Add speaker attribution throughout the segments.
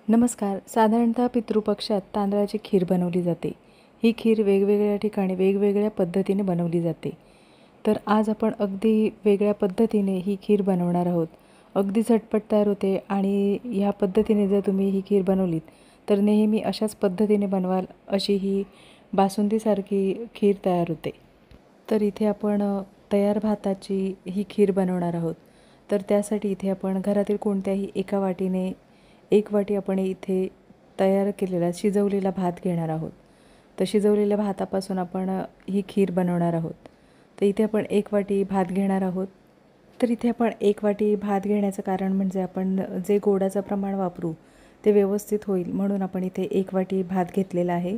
Speaker 1: नमस्कार. साधारणतः पितृपक्षात तांदळाची खीर बनवली जाते. ही खीर वेगवेगळ्या ठिकाणी वेगवेगळ्या पद्धतीने बनवली जाते. तर आज आपण अगदी वेगळ्या पद्धतीने ही खीर बनवणार आहोत. अगदी झटपट तयार होते आणि ह्या पद्धतीने जर तुम्ही ही खीर बनवलीत तर नेहमी अशाच पद्धतीने बनवाल अशी ही बासुंदीसारखी खीर तयार होते. तर इथे आपण तयार भाताची ही खीर बनवणार आहोत. तर त्यासाठी इथे आपण घरातील कोणत्याही एका वाटीने 1 वाटी आपण इथे तयार केलेला शिजवलेला भात घेणार आहोत. तर शिजवलेल्या भातापासून आपण ही खीर बनवणार आहोत. तर इथे आपण 1 वाटी भात घेणार आहोत. तर इथे आपण 1 वाटी भात घेण्याचं कारण म्हणजे आपण जे गोडाचं प्रमाण वापरू ते व्यवस्थित होईल म्हणून आपण इथे 1 वाटी भात घेतलेला आहे.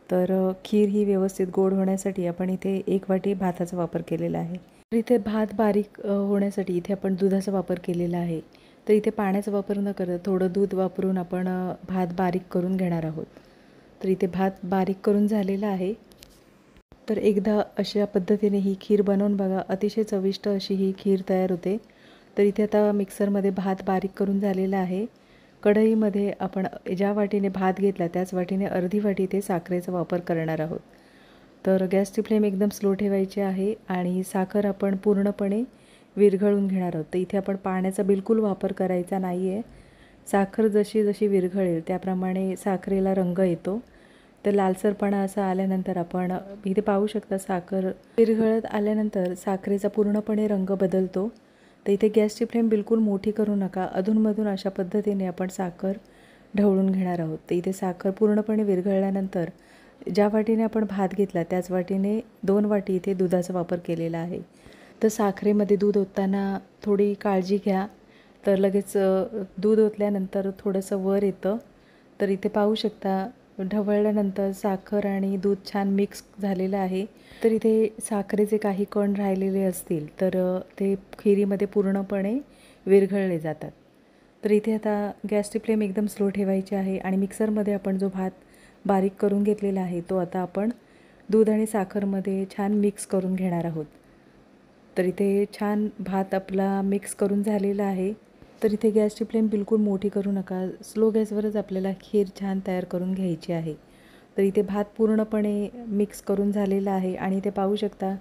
Speaker 1: तर खीर ही व्यवस्थित गोड होण्यासाठी आपण इथे 1 वाटी भाताचा वापर केलेला आहे. तर इथे भात बारीक होण्यासाठी इथे आपण दुधाचा वापर केलेला आहे. तर इथे पाण्याचा वापर न करता थोडं दूध वापरून आपण भात बारीक करून घेणार आहोत. तर इथे भात बारीक करून झालेला आहे. तर एकदा अशा पद्धतीने ही खीर बनवून बघा. अतिशय चविष्ट अशी ही खीर तयार होते. तर इथे आता मिक्सरमध्ये भात बारीक करून झालेला आहे. कढईमध्ये आपण ज्या वाटीने भात घेतला त्याच वाटीने अर्धी वाटी इथे साखरेचा वापर करणार आहोत. तर गॅसची फ्लेम एकदम स्लो ठेवायची आहे आणि साखर आपण पूर्णपणे विरघळून घेणार आहोत. तर इथे आपण पाण्याचा बिलकुल वापर करायचा नाही आहे. साखर जशी जशी विरघळेल त्याप्रमाणे साखरेला रंग येतो. तर लालसरपणा असा आल्यानंतर आपण इथे पाहू शकता साखर विरघळत आल्यानंतर साखरेचा पूर्णपणे रंग बदलतो. तर इथे गॅसची फ्लेम बिलकुल मोठी करू नका. अधूनमधून अशा पद्धतीने आपण साखर ढवळून घेणार आहोत. तर इथे साखर पूर्णपणे विरघळल्यानंतर ज्या वाटीने आपण भात घेतला त्याच वाटीने 2 वाटी इथे दुधाचा वापर केलेला आहे. तर साखरेमध्ये दूध ओतताना थोडी काळजी घ्या. तर लगेच दूध ओतल्यानंतर थोडंसं वर येतं. तर इथे पाहू शकता ढवळल्यानंतर साखर आणि दूध छान मिक्स झालेलं आहे. तर इथे साखरेचे काही कण राहिलेले असतील तर ते खिरीमध्ये पूर्णपणे विरघळले जातात. तर इथे आता गॅसची फ्लेम एकदम स्लो ठेवायची आहे आणि मिक्सरमध्ये आपण जो भात बारीक करून घेतलेला आहे तो आता आपण दूध आणि साखरमध्ये छान मिक्स करून घेणार आहोत. तर इथे छान भात आपला मिक्स करून झालेला आहे. तर इथे गॅसची फ्लेम बिलकुल मोठी करू नका. स्लो गॅसवरच आपल्याला खीर छान तयार करून घ्यायची आहे. तर इथे भात पूर्णपणे मिक्स करून झालेला आहे आणि इथे पाहू शकता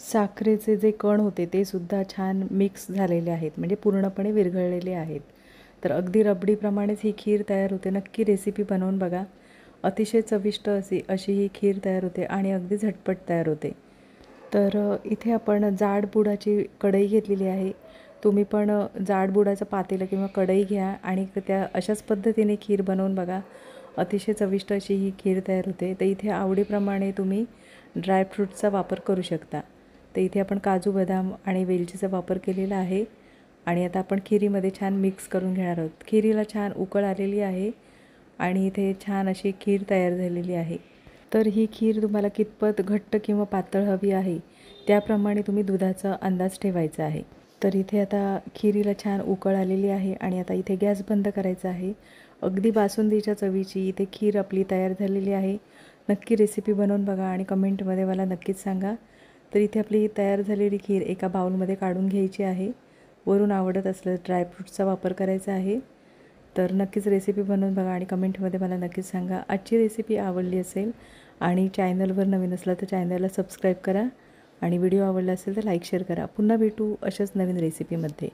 Speaker 1: साखरेचे जे कण होते ते सुद्धा छान मिक्स झालेले आहेत, म्हणजे पूर्णपणे विरघळलेले आहेत. तर अगदी रबडीप्रमाणेच ही खीर तयार होते. नक्की रेसिपी बनवून बघा. अतिशय चविष्ट अशी ही खीर तयार होते आणि अगदी झटपट तयार होते. तर इथे आपण जाड बुडाची कढई घेतलेली आहे. तुम्ही पण जाड बुडाचं पातेलं किंवा कढई घ्या आणि त्या अशाच पद्धतीने खीर बनवून बघा. अतिशय चविष्ट अशी ही खीर तयार होते. तर इथे आवडीप्रमाणे तुम्ही ड्रायफ्रूट्सचा वापर करू शकता. तर इथे आपण काजू, बदाम आणि वेलचीचा वापर केलेला आहे आणि आता आपण खिरीमध्ये छान मिक्स करून घेणार आहोत. खिरीला छान उकळ आलेली आहे आणि इथे छान अशी खीर तयार झालेली आहे. तर ही खीर तुम्हाला कितपत घट्ट किंवा पातळ हवी आहे त्याप्रमाणे तुम्ही दुधाचा अंदाज ठेवायचा आहे. तर इथे आता खिरीला छान उकळ आलेली आहे आणि आता इथे गॅस बंद करायचा आहे. अगदी बासुंदीच्या चवीची इथे खीर आपली तयार झालेली आहे. नक्की रेसिपी बनवून बघा आणि कमेंटमध्ये मला नक्कीच सांगा. तर इथे आपली तयार झालेली खीर एका बाउलमध्ये काढून घ्यायची आहे. वरून आवडत असलं ड्रायफ्रूट्सचा वापर करायचा आहे. तर नक्कीच रेसिपी बनवून बघा आणि कमेंटमध्ये मला नक्कीच सांगा. आजची रेसिपी आवडली असेल आणि चॅनलवर नवीन असला तर चॅनलला सबस्क्राईब करा आणि व्हिडिओ आवडला असेल तर लाईक शेअर करा. पुन्हा भेटू अशाच नवीन रेसिपीमध्ये.